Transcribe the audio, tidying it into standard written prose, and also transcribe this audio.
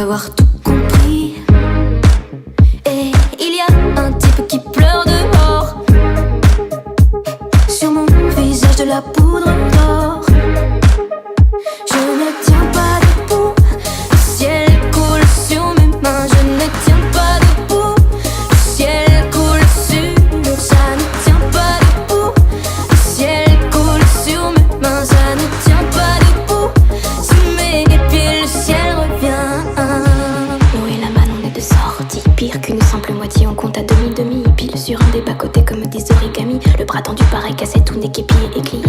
avoir tout compris. Et il y a un type qui pleure dehors. Sur mon visage de la poudre d'or. Je ne tiens pas debout, le ciel coule sur mes mains. Je ne tiens pas debout, le ciel coule sur. Ça ne tient pas debout, le ciel coule sur mes mains. Ça ne tient pas debout, sous mes pieds le ciel revient. Nous et la manne on est de sortie, pire qu'une simple moitié, on compte à demi-demi. Pile sur un des bas-côtés comme des origamis. Le bras tendu pareil cassé, tout n'est qu'épié et clié.